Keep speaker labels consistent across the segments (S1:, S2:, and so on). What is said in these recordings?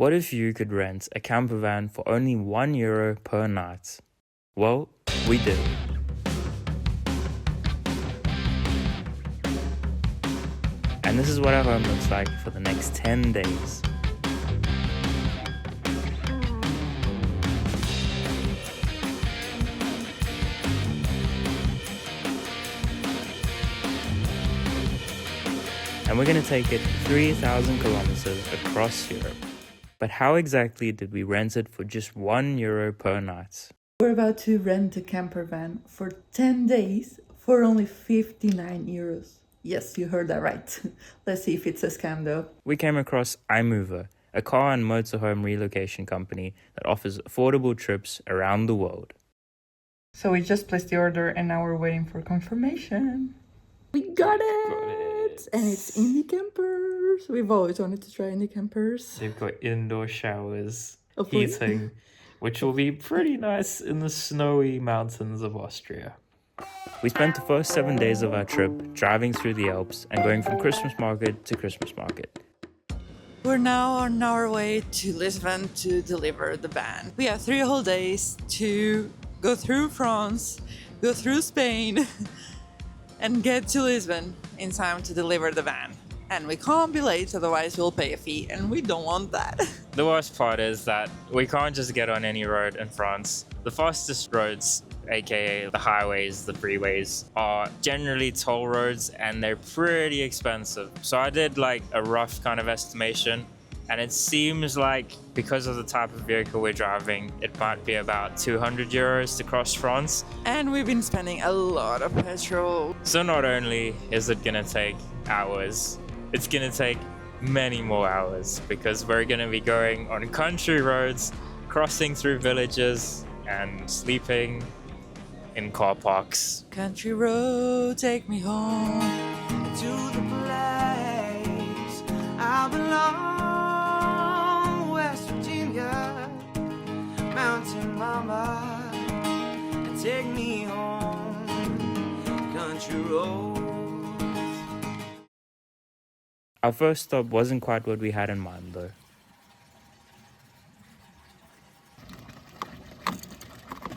S1: What if you could rent a campervan for only €1 per night? Well, we did. And this is what our home looks like for the next 10 days. And we're going to take it 3,000 kilometers across Europe. But how exactly did we rent it for just €1 per night?
S2: We're about to rent a camper van for 10 days for only €59. Yes, you heard that right. Let's see if it's a scam though.
S1: We came across iMover, a car and motorhome relocation company that offers affordable trips around the world.
S2: So we just placed the order and now we're waiting for confirmation. We got it! And it's in the campers. We've always wanted to try in the campers.
S1: They've got indoor showers,
S2: Hopefully.
S1: heating, which will be pretty nice in the snowy mountains of Austria. We spent the first 7 days of our trip driving through the Alps and going from Christmas market to Christmas market.
S2: We're now on our way to Lisbon to deliver the van. We have 3 whole days to go through France, go through Spain, and get to Lisbon in time to deliver the van. And we can't be late, otherwise we'll pay a fee, and we don't want that.
S1: The worst part is that we can't just get on any road in France. The fastest roads, aka the highways, the freeways, are generally toll roads and they're pretty expensive. So I did like a rough kind of estimation, and it seems like because of the type of vehicle we're driving, it might be about €200 to cross France.
S2: And we've been spending a lot of petrol.
S1: So not only is it gonna take hours, it's gonna take many more hours because we're gonna be going on country roads, crossing through villages and sleeping in car parks.
S2: Country road, take me home.
S3: To the place I belong, West Virginia, Mountain Mama, take me home, country road.
S1: Our first stop wasn't quite what we had in mind though.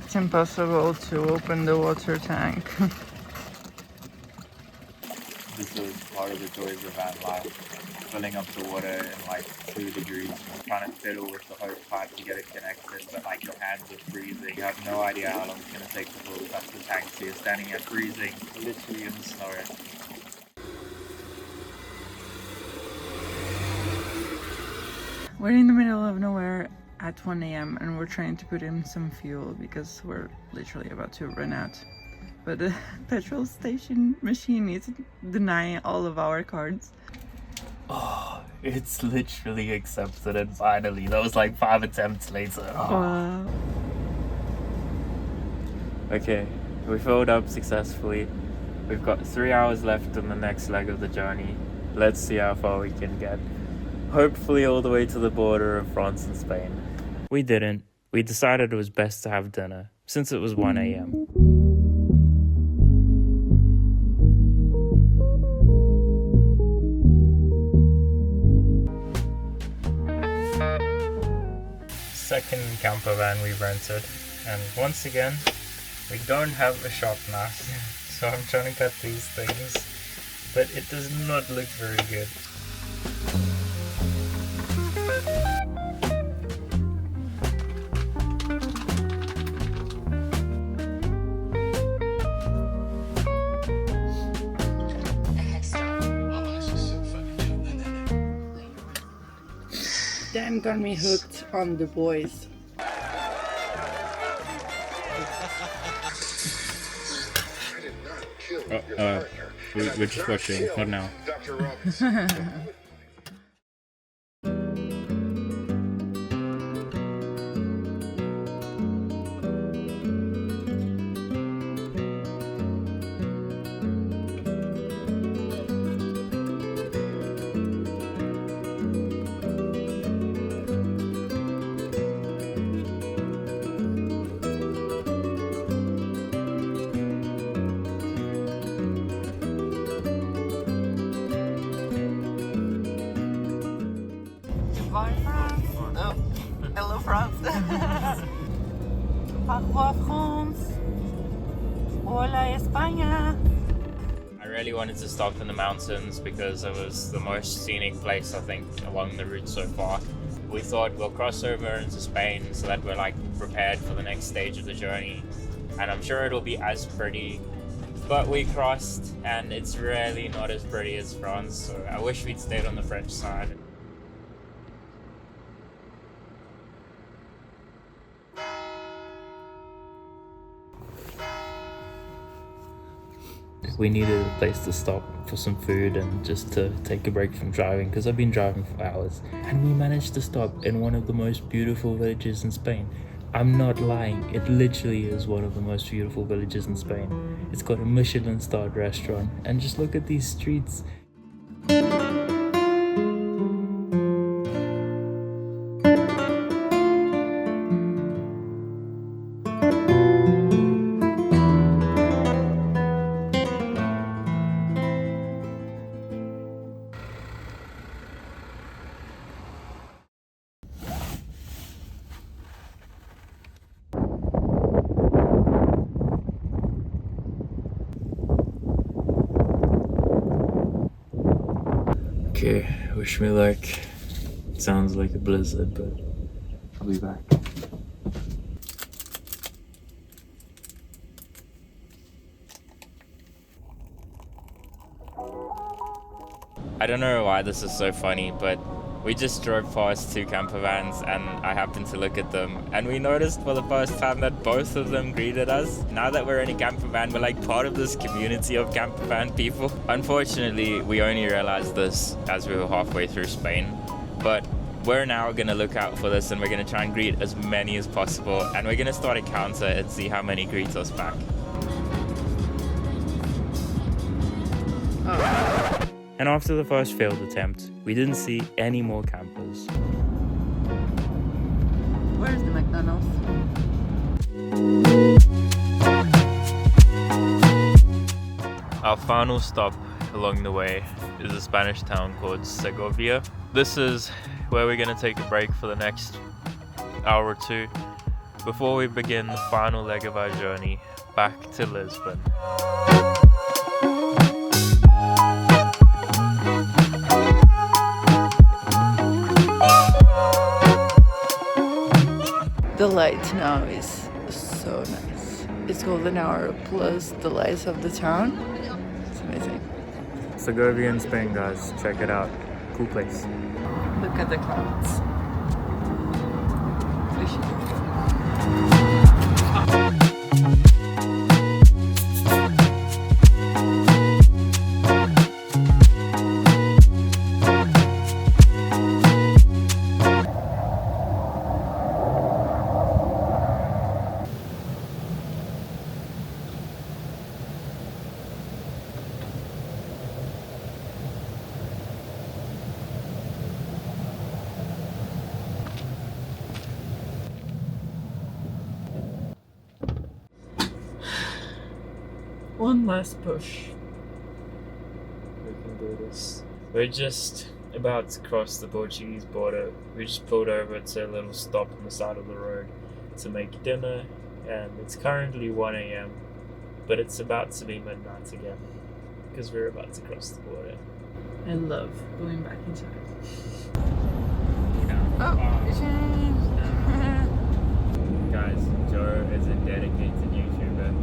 S2: It's impossible to open the water tank.
S1: This is part of the joys of van life. Filling up the water in like 2 degrees, trying to fiddle with the hose pipe to get it connected, but like your hands are freezing. You have no idea how long it's going to take to fill up the tank, so you're standing there freezing, literally in the snow.
S2: We're in the middle of nowhere at 1 a.m. and we're trying to put in some fuel because we're literally about to run out. But the petrol station machine is denying all of our cards.
S1: Oh, it's literally accepted and finally. That was like 5 attempts later. Oh.
S2: Wow.
S1: Okay, we filled up successfully. We've got 3 hours left on the next leg of the journey. Let's see how far we can get. Hopefully all the way to the border of France and Spain. We didn't. We decided it was best to have dinner, since it was 1 a.m. Second camper van we rented, and once again, we don't have a sharp knife, so I'm trying to cut these things, but it does not look very good.
S2: Dan got me hooked on The Boys.
S1: We're just watching, not now.
S2: Hello, France. Parfois France. Hola, España.
S1: I really wanted to stop in the mountains because it was the most scenic place, I think, along the route so far. We thought we'll cross over into Spain so that we're like prepared for the next stage of the journey. And I'm sure it'll be as pretty. But we crossed and it's really not as pretty as France, so I wish we'd stayed on the French side. We needed a place to stop for some food and just to take a break from driving because I've been driving for hours. And we managed to stop in one of the most beautiful villages in Spain. I'm not lying, it literally is one of the most beautiful villages in Spain. It's got a Michelin-starred restaurant and just look at these streets. Okay, wish me luck. Sounds like a blizzard, but I'll be back. I don't know why this is so funny, but we just drove past two campervans and I happened to look at them and we noticed for the first time that both of them greeted us. Now that we're in a campervan, we're like part of this community of campervan people. Unfortunately, we only realized this as we were halfway through Spain, but we're now gonna look out for this and we're gonna try and greet as many as possible and we're gonna start a counter and see how many greet us back. And after the first failed attempt, we didn't see any more campers.
S2: Where's the McDonald's?
S1: Our final stop along the way is a Spanish town called Segovia. This is where we're going to take a break for the next hour or two before we begin the final leg of our journey back to Lisbon.
S2: The light now is so nice. It's golden hour plus the lights of the town. It's amazing.
S1: Segovia in Spain, guys. Check it out. Cool place.
S2: Look at the clouds. One last push.
S1: We can do this. We're just about to cross the Portuguese border. We just pulled over to a little stop on the side of the road to make dinner, and it's currently 1 a.m. but it's about to be midnight again because we're about to cross the border.
S2: I love going back inside.
S1: Oh, guys, Joe is a dedicated YouTuber.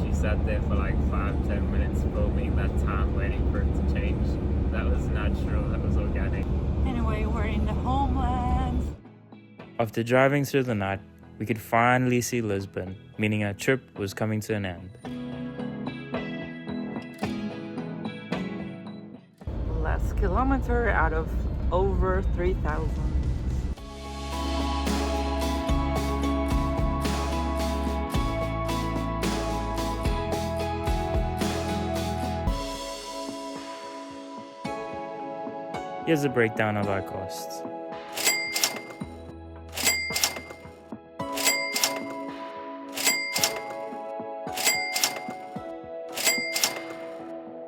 S1: She sat there for like 5-10 minutes filming that time waiting for it to change. That was natural, that was organic.
S2: Anyway, we're in the homeland.
S1: After driving through the night, we could finally see Lisbon, meaning our trip was coming to an end.
S2: Last kilometer out of over 3,000.
S1: Here's a breakdown of our costs.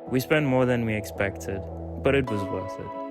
S1: We spent more than we expected, but it was worth it.